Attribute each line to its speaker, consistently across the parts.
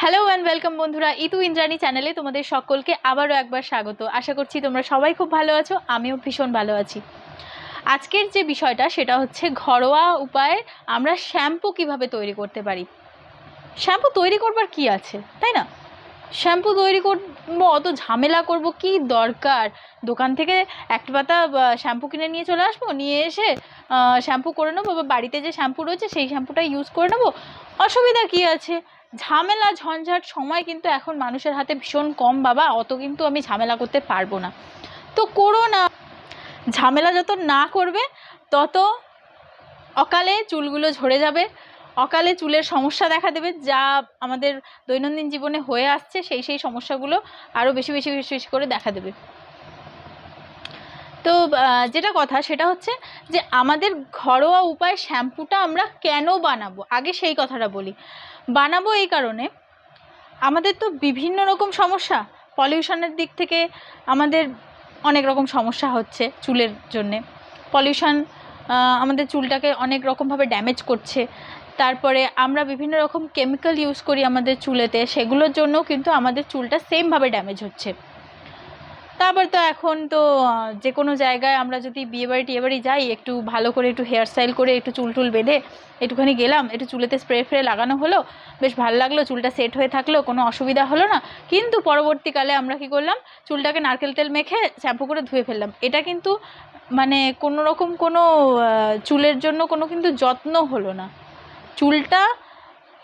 Speaker 1: Hello and welcome বন্ধুরা, ইতু ইন্দ্রাণী চ্যানেলে তোমাদের সকলকে আবারও একবার স্বাগত। আশা করছি তোমরা সবাই খুব ভালো আছো, আমিও ভীষণ ভালো আছি। আজকের যে বিষয়টা সেটা হচ্ছে ঘরোয়া উপায়ে আমরা শ্যাম্পু কিভাবে তৈরি করতে পারি। শ্যাম্পু তৈরি করবার কি আছে, তাই না? শ্যাম্পু তৈরি করবো, অত ঝামেলা করব কি দরকার? দোকান থেকে একটা পাতা শ্যাম্পু কিনে নিয়ে চলে আসবো, নিয়ে এসে শ্যাম্পু করে নেবো, বা বাড়িতে যে শ্যাম্পু রয়েছে সেই শ্যাম্পুটা ইউজ করে নেবো। অসুবিধা কি আছে? ঝামেলা ঝঞ্ঝাট সময় কিন্তু এখন মানুষের হাতে ভীষণ কম বাবা, অত কিন্তু আমি ঝামেলা করতে পারবো না। তো করো না, ঝামেলা যত না করবে তত অকালে চুলগুলো ঝরে যাবে, অকালে চুলের সমস্যা দেখা দেবে, যা আমাদের দৈনন্দিন জীবনে হয়ে আসছে সেই সমস্যাগুলো আরও বেশি বেশি বেশি বেশি করে দেখা দেবে। তো যেটা কথা সেটা হচ্ছে যে আমাদের ঘরোয়া উপায়ে শ্যাম্পুটা আমরা কেন বানাবো, আগে সেই কথাটা বলি। বানাবো এই কারণে, আমাদের তো বিভিন্ন রকম সমস্যা, পলিউশনের দিক থেকে আমাদের অনেক রকম সমস্যা হচ্ছে চুলের জন্যে। পলিউশন আমাদের চুলটাকে অনেক রকমভাবে ড্যামেজ করছে। তারপরে আমরা বিভিন্ন রকম কেমিক্যাল ইউজ করি আমাদের চুলেতে, সেগুলোর জন্যও কিন্তু আমাদের চুলটা সেমভাবে ড্যামেজ হচ্ছে। তারপর তো এখন তো যে কোনো জায়গায় আমরা যদি বিয়েবাড়ি টিয়েবাড়ি যাই, একটু ভালো করে একটু হেয়ার স্টাইল করে একটু চুল টুল বেঁধে একটুখানি গেলাম, একটু চুলেতে স্প্রে ফ্রে লাগানো হলো, বেশ ভালো লাগলো, চুলটা সেট হয়ে থাকলো, কোনো অসুবিধা হলো না। কিন্তু পরবর্তীকালে আমরা কি করলাম, চুলটাকে নারকেল তেল মেখে শ্যাম্পু করে ধুয়ে ফেললাম। এটা কিন্তু মানে কোনো রকম কোনো চুলের জন্য কোনো কিন্তু যত্ন হলো না। চুলটা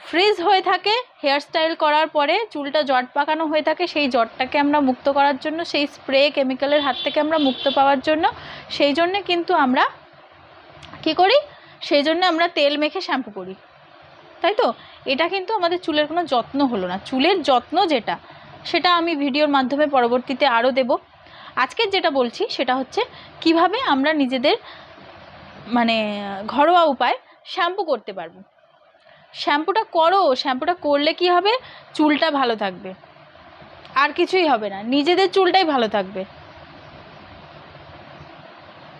Speaker 1: ফ্রিজ হয়ে থাকে, হেয়ার স্টাইল করার পরে চুলটা জট পাকানো হয়ে থাকে, সেই জটটাকে আমরা মুক্ত করার জন্য, সেই স্প্রে কেমিক্যালের হাত থেকে আমরা মুক্ত পাওয়ার জন্য, সেই জন্যে কিন্তু আমরা কী করি, সেই জন্য আমরা তেল মেখে শ্যাম্পু করি, তাই তো? এটা কিন্তু আমাদের চুলের কোনো যত্ন হলো না। চুলের যত্ন যেটা, সেটা আমি ভিডিওর মাধ্যমে পরবর্তীতে আরও দেব। আজকের যেটা বলছি সেটা হচ্ছে কিভাবে আমরা নিজেদের মানে ঘরোয়া উপায় শ্যাম্পু করতে পারবো। শ্যাম্পুটা করো, শ্যাম্পুটা করলে কি হবে, চুলটা ভালো থাকবে, আর কিছুই হবে না, নিজেদের চুলটাই ভালো থাকবে।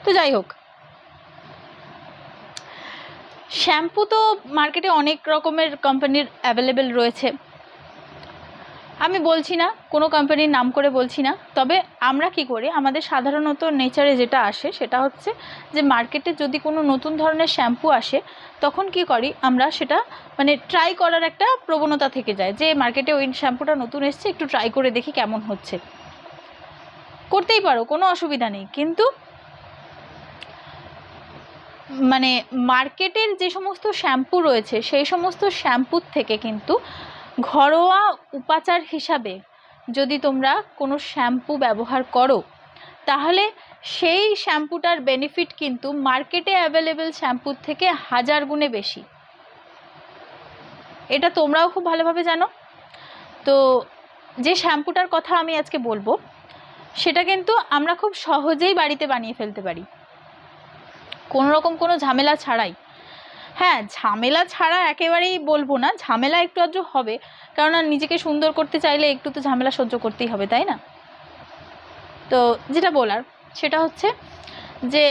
Speaker 1: তো যাই হোক, শ্যাম্পু তো মার্কেটে অনেক রকমের কোম্পানির অ্যাভেলেবেল রয়েছে। আমি বলছি না, কোনো কোম্পানির নাম করে বলছি না, তবে আমরা কি করি, আমাদের সাধারণত নেচারে যেটা আসে সেটা হচ্ছে যে মার্কেটে যদি কোনো নতুন ধরনের শ্যাম্পু আসে, তখন কি করি আমরা, সেটা মানে ট্রাই করার একটা প্রবণতা থেকে যায়, যে মার্কেটে ওই শ্যাম্পুটা নতুন এসছে, একটু ট্রাই করে দেখি কেমন হচ্ছে। করতেই পারো, কোনো অসুবিধা নেই, কিন্তু মানে মার্কেটের যে সমস্ত শ্যাম্পু রয়েছে সেই সমস্ত শ্যাম্পুর থেকে কিন্তু ঘরোয়া উপাচার হিসাবে যদি তোমরা কোনো শ্যাম্পু ব্যবহার করো, তাহলে সেই শ্যাম্পুটার বেনিফিট কিন্তু মার্কেটে অ্যাভেলেবেল শ্যাম্পুর থেকে 1000 গুণে বেশি। এটা তোমরাও খুব ভালোভাবে জানো। তো যে শ্যাম্পুটার কথা আমি আজকে বলবো, সেটা কিন্তু আমরা খুব সহজেই বাড়িতে বানিয়ে ফেলতে পারি, কোনো রকম কোনো ঝামেলা ছাড়াই। হ্যাঁ, ঝামেলা ছাড়া একেবারেই বলবো না, ঝামেলা একটু আধটু হবে, কেননা নিজেকে সুন্দর করতে চাইলে একটু তো ঝামেলা সহ্য করতেই হবে, তাই না? তো যেটা বলার সেটা হচ্ছে যে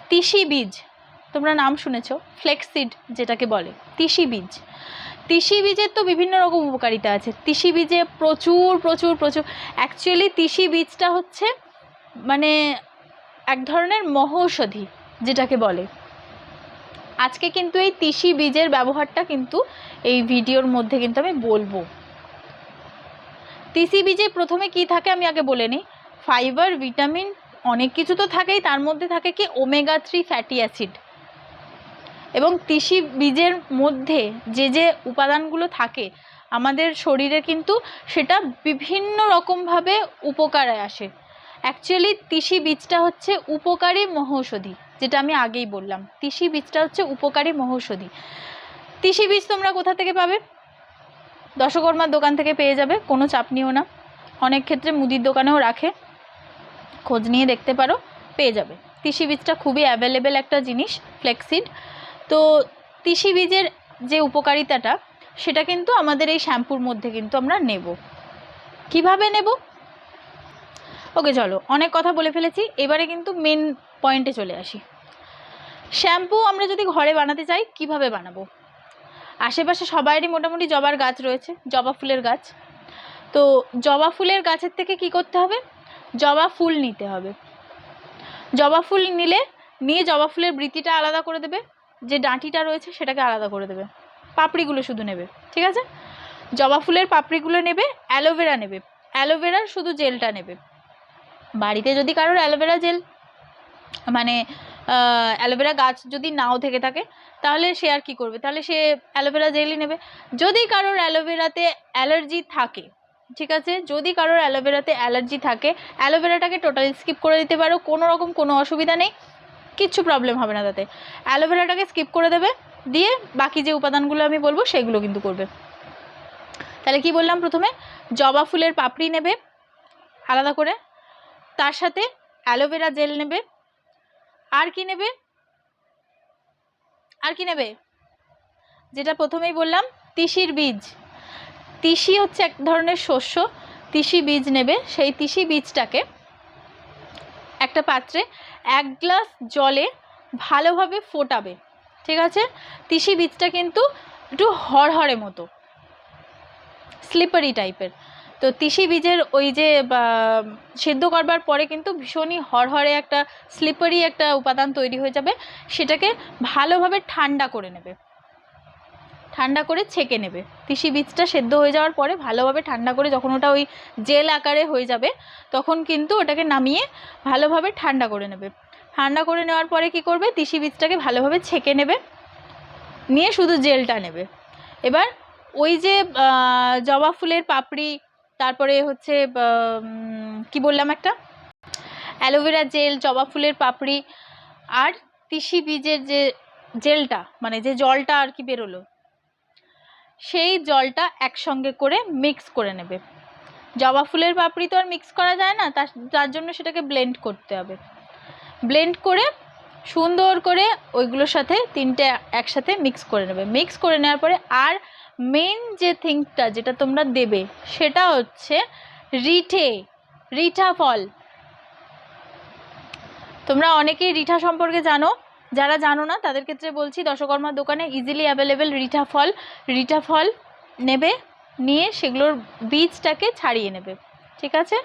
Speaker 1: তিসি বীজ, তোমরা নাম শুনেছো, ফ্লেক্সিড যেটাকে বলে, তিসি বীজ। তিসি বীজের তো বিভিন্ন রকম উপকারিতা আছে। তিসি বীজে প্রচুর প্রচুর প্রচুর, অ্যাকচুয়ালি তিসি বীজটা হচ্ছে মানে এক ধরনের মহৌষধি যেটাকে বলে। আজকে কিন্তু এই তিসি বীজের ব্যবহারটা কিন্তু এই ভিডিওর মধ্যে কিন্তু আমি বলবো। তিসি বীজে প্রথমে কি থাকে আমি আগে বলে নিই। ফাইবার, ভিটামিন, অনেক কিছু তো থাকেই, তার মধ্যে থাকে কি ওমেগা 3 ফ্যাটি অ্যাসিড। এবং তিসি বীজের মধ্যে যে যে উপাদানগুলো থাকে আমাদের শরীরে কিন্তু সেটা বিভিন্ন রকমভাবে উপকারে আসে। অ্যাকচুয়ালি তিসি বীজটা হচ্ছে উপকারী মহৌষধি, যেটা আমি আগেই বললাম, তিসি বীজটা হচ্ছে উপকারী মহৌষধি। তিসি বীজ তোমরা কোথা থেকে পাবে? দশকর্মার দোকান থেকে পেয়ে যাবে, কোনো চাপ নিও না। অনেক ক্ষেত্রে মুদির দোকানেও রাখে, খোঁজ নিয়ে দেখতে পারো, পেয়ে যাবে। তিসি বীজটা খুবই অ্যাভেলেবেল একটা জিনিস, ফ্লেক্সিড। তো তিসি বীজের যে উপকারিতাটা সেটা কিন্তু আমাদের এই শ্যাম্পুর মধ্যে কিন্তু আমরা নেব। কিভাবে নেব? ওকে, চলো, অনেক কথা বলে ফেলেছি, এবারে কিন্তু মেন পয়েন্টে চলে আসি। শ্যাম্পু আমরা যদি ঘরে বানাতে চাই, কিভাবে বানাবো? আশেপাশে সবারই মোটামুটি জবার গাছ রয়েছে, জবা ফুলের গাছ। তো জবা ফুলের গাছের থেকে কি করতে হবে, জবা ফুল নিতে হবে। জবা ফুল নিয়ে জবা ফুলের বৃতিটা আলাদা করে দেবে, যে ডাঁটিটা রয়েছে সেটাকে আলাদা করে দেবে, পাপড়িগুলো শুধু নেবে, ঠিক আছে? জবা ফুলের পাপড়িগুলো নেবে, অ্যালোভেরা নেবে, অ্যালোভেরার শুধু জেলটা নেবে। বাড়িতে যদি কারোর অ্যালোভেরা জেল মানে অ্যালোভেরা গাছ যদি নাও থেকে থাকে তাহলে সে আর কি করবে, তাহলে সে অ্যালোভেরা জেলই নেবে। যদি কারোর অ্যালোভেরাতে অ্যালার্জি থাকে, ঠিক আছে, যদি কারোর অ্যালোভেরাতে অ্যালার্জি থাকে অ্যালোভেরাটাকে টোটালি স্কিপ করে দিতে পারো, কোনো রকম কোনো অসুবিধা নেই, কিচ্ছু প্রবলেম হবে না তাতে। অ্যালোভেরাটাকে স্কিপ করে দেবে, দিয়ে বাকি যে উপাদানগুলো আমি বলবো সেগুলো কিন্তু করবে। তাহলে কি বললাম, প্রথমে জবা ফুলের পাপড়ি নেবে আলাদা করে, তার সাথে অ্যালোভেরা জেল নেবে, আর কি নেবে, যেটা প্রথমেই বললাম, তিসির বীজ। তিসি হচ্ছে এক ধরনের শস্য, তিসি বীজ নেবে। সেই তিসি বীজটাকে একটা পাত্রে 1 গ্লাস জলে ভালোভাবে ফোটাবে, ঠিক আছে? তিসি বীজটা কিন্তু একটু হরহরে মতো, স্লিপারি টাইপের। তো তিসি বীজের ওই যে সেদ্ধ করবার পরে কিন্তু ভীষণই হরহরে একটা স্লিপারি একটা উপাদান তৈরি হয়ে যাবে। সেটাকে ভালোভাবে ঠান্ডা করে নেবে, ঠান্ডা করে ছেঁকে নেবে। তিসি বীজটা সেদ্ধ হয়ে যাওয়ার পরে ভালোভাবে ঠান্ডা করে যখন ওটা ওই জেল আকারে হয়ে যাবে তখন কিন্তু ওটাকে নামিয়ে ভালোভাবে ঠান্ডা করে নেবে। ঠান্ডা করে নেওয়ার পরে কি করবে, তিসি বীজটাকে ভালোভাবে ছেঁকে নেবে, নিয়ে শুধু জেলটা নেবে। এবার ওই যে জবা ফুলের পাপড়ি, তারপরে হচ্ছে কি বললাম, একটা অ্যালোভেরা জেল, জবা ফুলের পাপড়ি আর তিসি বীজের যে জেলটা মানে যে জলটা আর কি বেরোলো, সেই জলটা একসঙ্গে করে মিক্স করে নেবে। জবা ফুলের পাপড়ি তো আর মিক্স করা যায় না, তার জন্য সেটাকে ব্লেন্ড করতে হবে। ব্লেন্ড করে সুন্দর করে ওইগুলোর সাথে তিনটে একসাথে মিক্স করে নেবে। মিক্স করে নেওয়ার পরে আর মেন যে থিংটা যেটা তোমরা দেবে সেটা হচ্ছে রিঠা ফল। তোমরা অনেকেই রিঠা সম্পর্কে জানো, যারা জানো না তাদের ক্ষেত্রে বলছি, দশকর্মার দোকানে ইজিলি অ্যাভেলেবেল রিঠা ফল নেবে, নিয়ে সেগুলোর বীজটাকে ছাড়িয়ে নেবে, ঠিক আছে?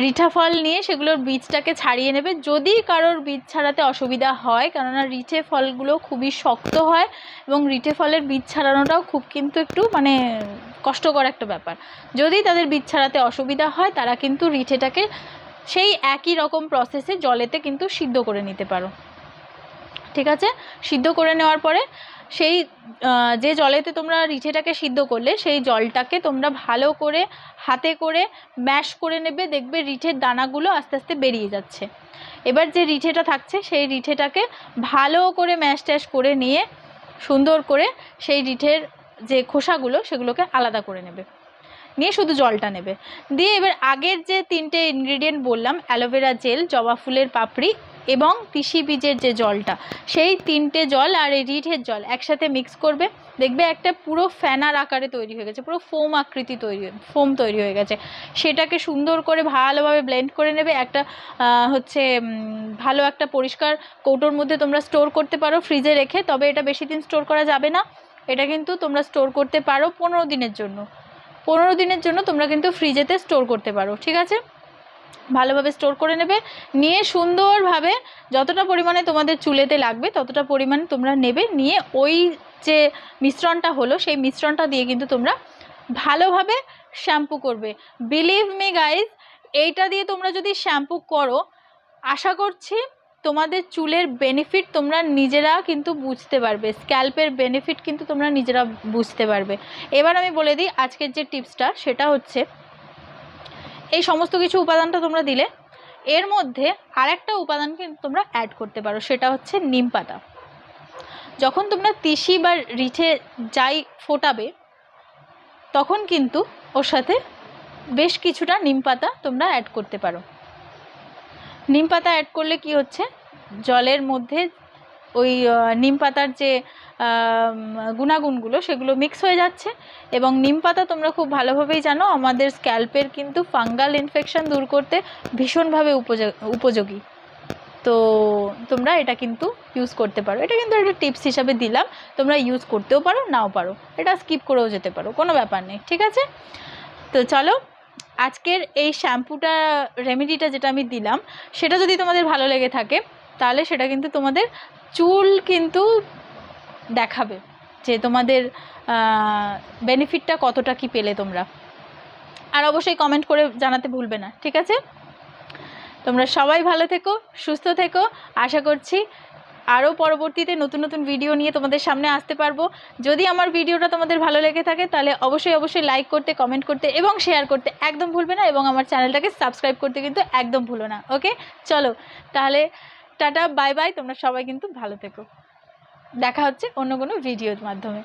Speaker 1: রিঠা ফল নিয়ে সেগুলোর বীজটাকে ছাড়িয়ে নেবে। যদি কারোর বীজ ছাড়াতে অসুবিধা হয়, কেননা রিঠে ফলগুলো খুবই শক্ত হয় এবং রিঠে ফলের বীজ ছাড়ানোটাও খুব কিন্তু একটু মানে কষ্টকর একটা ব্যাপার, যদি তাদের বীজ ছাড়াতে অসুবিধা হয় তারা কিন্তু রিঠেটাকে সেই একই রকম প্রসেসে জলেতে কিন্তু সিদ্ধ করে নিতে পারো, ঠিক আছে? সিদ্ধ করে নেওয়ার পরে সেই যে জলেতে তোমরা রিঠেটাকে সিদ্ধ করলে সেই জলটাকে তোমরা ভালো করে হাতে করে ম্যাশ করে নেবে, দেখবে রিঠের দানাগুলো আস্তে আস্তে বেরিয়ে যাচ্ছে। এবার যে রিঠেটা থাকছে সেই রিঠেটাকে ভালো করে ম্যাশ ট্যাশ করে নিয়ে সুন্দর করে সেই রিঠের যে খোসাগুলো সেগুলোকে আলাদা করে নেবে, নিয়ে শুধু জলটা নেবে। দিয়ে এবার আগের যে তিনটে ইনগ্রিডিয়েন্ট বললাম, অ্যালোভেরা জেল, জবা ফুলের পাপড়ি এবং তিসি বীজের যে জলটা, সেই তিনটে জল আর এই রিঠের জল একসাথে মিক্স করবে। দেখবে একটা পুরো ফ্যানার আকারে তৈরি হয়ে গেছে, পুরো ফোম আকৃতি ফোম তৈরি হয়ে গেছে। সেটাকে সুন্দর করে ভালোভাবে ব্লেন্ড করে নেবে। একটা হচ্ছে ভালো একটা পরিষ্কার কৌটোর মধ্যে তোমরা স্টোর করতে পারো ফ্রিজে রেখে, তবে এটা বেশি দিন স্টোর করা যাবে না। এটা কিন্তু তোমরা স্টোর করতে পারো 15 দিনের জন্য। 15 দিনের জন্য তোমরা কিন্তু ফ্রিজেতে স্টোর করতে পারো, ঠিক আছে? ভালোভাবে স্টোর করে নেবে, নিয়ে সুন্দরভাবে যতটা পরিমাণে তোমাদের চুলেতে লাগবে ততটা পরিমাণে তোমরা নেবে, নিয়ে ওই যে মিশ্রণটা হলো সেই মিশ্রণটা দিয়ে কিন্তু তোমরা ভালোভাবে শ্যাম্পু করবে। বিলিভ মি গাইজ, এইটা দিয়ে তোমরা যদি শ্যাম্পু করো আশা করছি তোমাদের চুলের বেনিফিট তোমরা নিজেরা কিন্তু বুঝতে পারবে, স্ক্যাল্পের বেনিফিট কিন্তু তোমরা নিজেরা বুঝতে পারবে। এবার আমি বলে দিই আজকের যে টিপসটা, সেটা হচ্ছে এই সমস্ত কিছু উপাদানটা তোমরা দিলে এর মধ্যে আরেকটা উপাদান কিন্তু তোমরা অ্যাড করতে পারো, সেটা হচ্ছে নিম পাতা। যখন তোমরা তিসি বা রিঠে যাই ফোটাবে তখন কিন্তু ওর সাথে বেশ কিছুটা নিম পাতা তোমরা অ্যাড করতে পারো। নিম পাতা অ্যাড করলে কি হচ্ছে, জলের মধ্যে ওই নিম পাতার যে গুণাগুণগুলো সেগুলো মিক্স হয়ে যাচ্ছে। এবং নিম পাতা তোমরা খুব ভালোভাবেই জানো আমাদের স্ক্যাল্পের কিন্তু ফাঙ্গাল ইনফেকশন দূর করতে ভীষণভাবে উপযোগী। তো তোমরা এটা কিন্তু ইউজ করতে পারো, এটা কিন্তু একটা টিপস হিসাবে দিলাম, তোমরা ইউজ করতেও পারো নাও পারো, এটা স্কিপ করেও যেতে পারো, কোনো ব্যাপার নেই, ঠিক আছে। তো চলো আজকের এই শ্যাম্পুটা রেমেডিটা যেটা আমি দিলাম সেটা যদি তোমাদের ভালো লেগে থাকে তাহলে সেটা কিন্তু তোমাদের চুল কিন্তু দেখাবে যে তোমাদের বেনিফিটটা কতটা কি পেলে তোমরা। আর অবশ্যই কমেন্ট করে জানাতে ভুলবে না, ঠিক আছে। তোমরা সবাই ভালো থেকো, সুস্থ থেকো, আশা করছি আরও পরবর্তীতে নতুন নতুন ভিডিও নিয়ে তোমাদের সামনে আসতে পারবো। যদি আমার ভিডিওটা তোমাদের ভালো লেগে থাকে তাহলে অবশ্যই লাইক করতে, কমেন্ট করতে এবং শেয়ার করতে একদম ভুলবে না, এবং আমার চ্যানেলটাকে সাবস্ক্রাইব করতে কিন্তু একদম ভুলো না। ওকে, চলো তাহলে টাটা, বাই বাই, তোমরা সবাই কিন্তু ভালো থেকো, দেখা হচ্ছে অন্য কোনো ভিডিওর মাধ্যমে।